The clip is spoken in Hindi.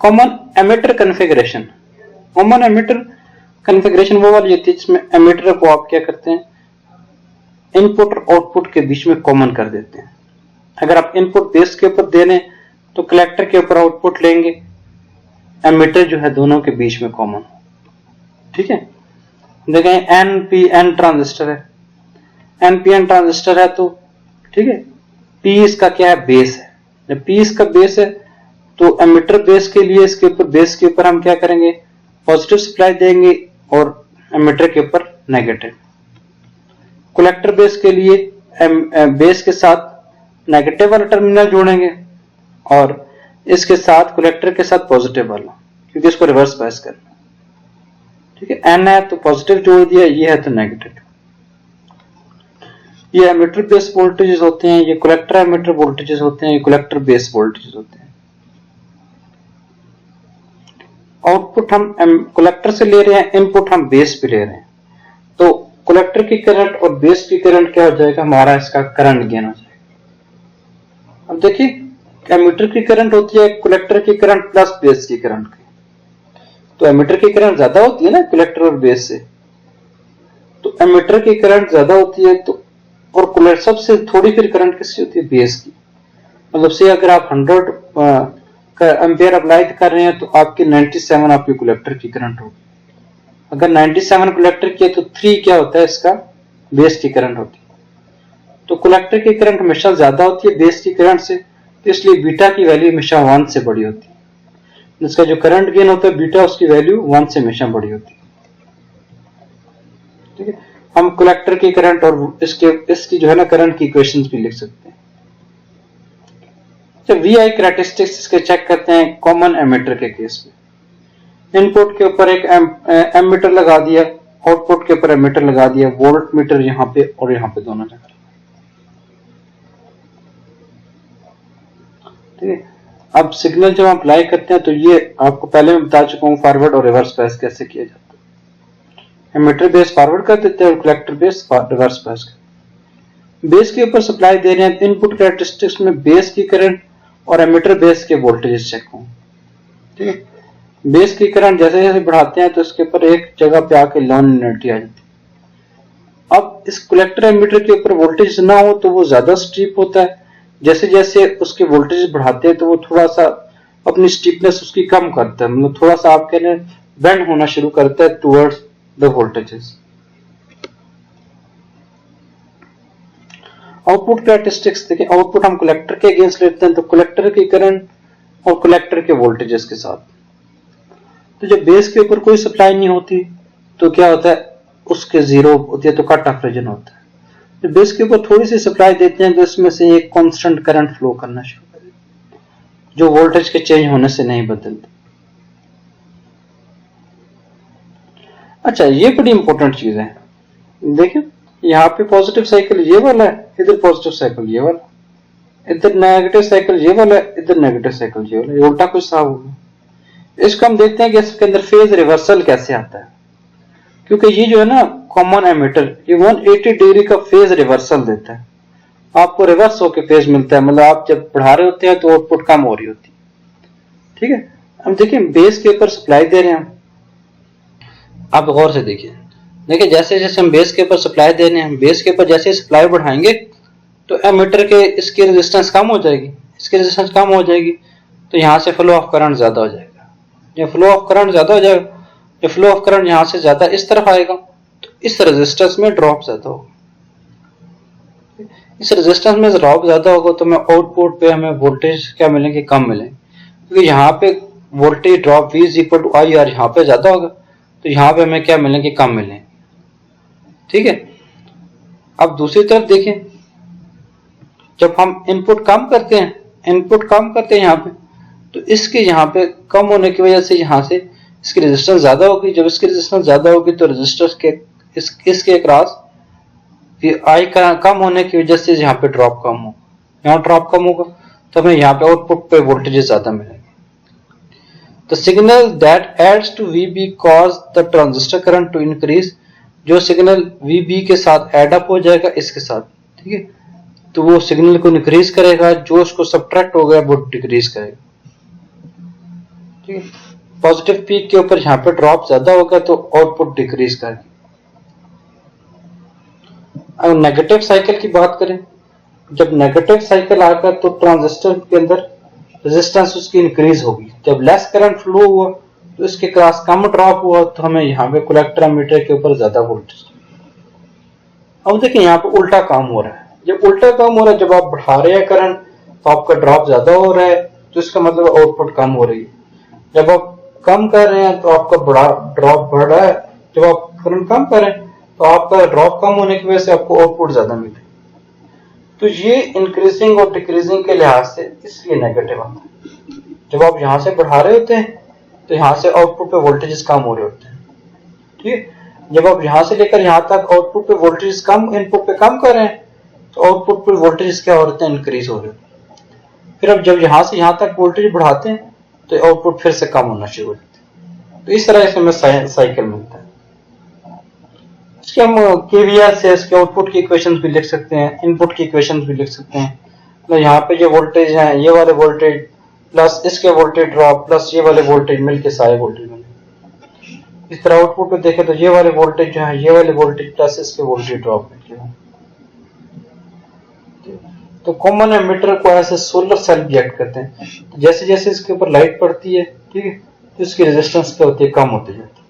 Common emitter configuration. Common emitter configuration वो वाली होती है जिसमें एमिटर को आप क्या करते हैं, इनपुट और आउटपुट के बीच में कॉमन कर देते हैं। अगर आप इनपुट बेस के ऊपर दे रहे तो कलेक्टर के ऊपर आउटपुट लेंगे, एमिटर जो है दोनों के बीच में कॉमन। ठीक है, देखें एनपीएन ट्रांजिस्टर है, एनपीएन ट्रांजिस्टर है तो ठीक है, पी इसका क्या है, बेस है। जब पी इसका बेस है तो एमिटर बेस के लिए इसके ऊपर बेस के ऊपर हम क्या करेंगे, पॉजिटिव सप्लाई देंगे और एमिटर के ऊपर नेगेटिव। कलेक्टर बेस के लिए बेस के साथ नेगेटिव वाला टर्मिनल जोड़ेंगे और इसके साथ कलेक्टर के साथ पॉजिटिव वाला, क्योंकि इसको रिवर्स बायस करना। ठीक है, एन है तो पॉजिटिव जोड़ दिया, ये है तो नेगेटिव। ये एमिटर बेस वोल्टेजेस होते हैं, ये कलेक्टर एमिटर वोल्टेजेस होते हैं, ये कलेक्टर बेस वोल्टेजेस होते हैं। आउटपुट हम कलेक्टर से ले रहे हैं, इनपुट हम बेस पे ले रहे हैं, तो कलेक्टर की करंट और बेस की करंट क्या हो जाएगा, हमारा इसका करंट गेन हो जाएगा। अब देखिए, एमिटर की करंट होती है कलेक्टर की करंट प्लस बेस की करंट की, तो एमिटर की करंट ज्यादा होती है ना कलेक्टर और बेस से, तो एमिटर की करंट ज्यादा होती है तो, और कलेक्टर सबसे थोड़ी फिर करंट किसकी होती है, बेस की। मतलब से अगर आप 100 एम्पियर अप्लाई कर रहे हैं तो आपकी 97 आपकी कलेक्टर की करंट होगी। अगर 97 कलेक्टर की है तो 3 क्या होता है, इसका बेस की करंट होती है। तो कलेक्टर की करंट हमेशा ज्यादा होती है बेस की करंट से, तो इसलिए बीटा की वैल्यू हमेशा 1 से बड़ी होती है। जिसका जो करंट गेन होता है बीटा, उसकी वैल्यू 1 से हमेशा बड़ी होती है। ठीक है, हम कलेक्टर की करंट और इसकी जो है ना करंट की इक्वेशंस भी लिख सकते हैं। जब VI कैरेक्टरिस्टिक्स इसके चेक करते हैं कॉमन एमिटर के केस में, इनपुट के ऊपर एक एमिटर लगा दिया, आउटपुट के ऊपर एमिटर लगा दिया, वोल्ट मीटर यहाँ पे और यहाँ पे दोनों जगह। ठीक है, अब सिग्नल जब हम अप्लाई करते हैं तो ये आपको पहले मैं बता चुका हूँ फॉरवर्ड और रिवर्स बायस कैसे किया जाता है। एमिटर बेस फॉरवर्ड कर देते हैं और कलेक्टर बेस रिवर्स बायस कर। बेस के ऊपर सप्लाई दे रहे हैं, इनपुट कैरेक्टरिस्टिक्स में बेस की करंट और एमिटर बेस के वोल्टेज चेक हों। ठीक है, बेस की करंट जैसे जैसे बढ़ाते हैं तो इसके ऊपर एक जगह पे आके नॉन यूनिटी आ जाती है। अब इस कलेक्टर एमिटर के ऊपर वोल्टेज ना हो तो वो ज्यादा स्टीप होता है, जैसे जैसे उसके वोल्टेज बढ़ाते हैं तो वो थोड़ा सा अपनी स्टीपनेस उसकी कम करता है, मतलब थोड़ा सा आप कह रहे हैं बेंड होना शुरू करता है towards the voltages. Output characteristics देखिए, आउटपुट हम कलेक्टर के अगेंस्ट लेते हैं तो कलेक्टर की करंट और कलेक्टर के वोल्टेजेस के साथ। तो जब बेस के ऊपर कोई सप्लाई नहीं होती तो क्या होता है, उसके जीरो होती है तो कट ऑफ रीजन होता है। जब बेस के ऊपर थोड़ी सी सप्लाई देते हैं तो इसमें से एक कांस्टेंट करंट फ्लो करना शुरू कर देता है, जो वोल्टेज के चेंज होने से नहीं बदलती। अच्छा, ये बड़ी इंपॉर्टेंट चीज है। देखिए, यहाँ पे पॉजिटिव साइकिल ये वाला है, इधर पॉजिटिव साइकिल ये वाला, इधर नेगेटिव साइकिल ये वाला है, इधर नेगेटिव साइकिल ये वाला, ये उल्टा कुछ साहब होगा। इसको हम देखते हैं कि इसके अंदर फेज रिवर्सल कैसे आता है, क्योंकि ये जो है ना कॉमन एमिटर, ये 180 डिग्री का फेज रिवर्सल देता है, आपको रिवर्स होकर फेज मिलता है। मतलब आप जब बढ़ा रहे होते हैं तो आउटपुट कम हो रही होती है। ठीक है, अब देखिए बेस के ऊपर सप्लाई दे रहे हैं, आप गौर से देखिए, जैसे जैसे हम बेस के ऊपर सप्लाई दे रहे हैं, बेस के ऊपर जैसे सप्लाई बढ़ाएंगे तो एमिटर के इसकी रेजिस्टेंस कम हो जाएगी, इसकी रेजिस्टेंस कम हो जाएगी, तो यहाँ से फ्लो ऑफ करंट ज्यादा हो जाएगा। जब फ्लो ऑफ करंट ज्यादा हो जाएगा, जब फ्लो ऑफ करंट यहाँ से ज्यादा इस तरफ आएगा तो इस रेजिस्टेंस में ड्रॉप ज्यादा होगा। इस रेजिस्टेंस में ड्रॉप ज्यादा होगा तो हमें आउटपुट पे हमें वोल्टेज क्या मिलेंगे, कम मिलेंगे, क्योंकि यहाँ पे voltage drop V is equal to I R यहाँ पे ज्यादा होगा तो यहाँ पे हमें क्या मिलेंगे, कम मिलेंगे। ठीक है, अब दूसरी तरफ देखें, जब हम इनपुट कम करते हैं यहाँ पे, तो इसके यहाँ पे कम होने की वजह से यहाँ से इसकी रेजिस्टेंस ज्यादा होगी। जब इसकी रेजिस्टेंस ज्यादा होगी तो रेजिस्टेंस के इसके अक्रॉस I कम होने की वजह से यहाँ पे ड्रॉप कम हो, यहाँ ड्रॉप कम होगा तो हमें यहाँ पे आउटपुट पे वोल्टेज ज्यादा मिलेंगे। The signal that adds to VB cause the transistor current to increase, जो सिग्नल VB के साथ एड अप हो जाएगा इसके साथ, ठीक है, तो वो सिग्नल को इंक्रीज करेगा, जो उसको सब्ट्रैक्ट हो गया वो डिक्रीज करेगा। ठीक है। पॉजिटिव पीक के ऊपर यहाँ पे ड्रॉप ज्यादा होगा तो आउटपुट डिक्रीज करेगी। अगर नेगेटिव साइकिल की बात करें, जब नेगेटिव साइकिल आएगा तो ट्रांजिस्टर के अंदर रेजिस्टेंस उसकी इंक्रीज होगी। जब लेस करंट फ्लो हुआ तो इसके क्रॉस कम ड्रॉप हुआ तो हमें यहाँ पे कलेक्टर एमीटर के ऊपर ज्यादा वोल्टेज। अब देखिए यहाँ पे उल्टा काम हो रहा है। जब उल्टा काम हो रहा है, जब आप बढ़ा रहे हैं करंट तो आपका ड्रॉप ज्यादा हो रहा है, तो इसका मतलब आउटपुट कम हो रही है। जब आप कम कर रहे हैं तो आपका बड़ा ड्रॉप बढ़ रहा है। जब आप करंट कम करें तो आपका ड्रॉप कम होने की वजह से आपको आउटपुट ज्यादा मिले। तो ये इंक्रीजिंग और डिक्रीजिंग के लिहाज से इसलिए नेगेटिव आता है। जब आप यहां से बढ़ा रहे होते हैं तो यहां से आउटपुट पे वोल्टेजेस कम हो रहे होते हैं, ठीक है। जब आप यहां से लेकर यहां तक आउटपुट पे वोल्टेज कम, इनपुट पे कम कर रहे हैं तो आउटपुट पे वोल्टेज क्या हो रहे हैं, इंक्रीज हो रहे हैं। फिर अब जब यहां से यहां तक वोल्टेज बढ़ाते हैं तो आउटपुट फिर से कम होना शुरू हो जाता है। तो इस तरह से हमें साइकिल मिलता है। इसके हम केवीआर से इसके आउटपुट की इक्वेशंस भी लिख सकते हैं, इनपुट की इक्वेशंस भी लिख सकते हैं। तो यहाँ पे जो वोल्टेज है, ये वाले वोल्टेज प्लस इसके वोल्टेज ड्रॉप प्लस ये वाले वोल्टेज मिलके सारे वोल्टेज मिले। इस तरह आउटपुट पे देखें तो ये वाले वोल्टेज जो है, ये वाले वोल्टेज प्लस इसके वोल्टेज ड्रॉप मिलके। तो कॉमन एमिटर को ऐसे सोलर सेल भी एक्ट करते हैं। जैसे जैसे इसके ऊपर लाइट पड़ती है, ठीक है, तो इसकी रेजिस्टेंस क्या होती है, कम होती जाती है।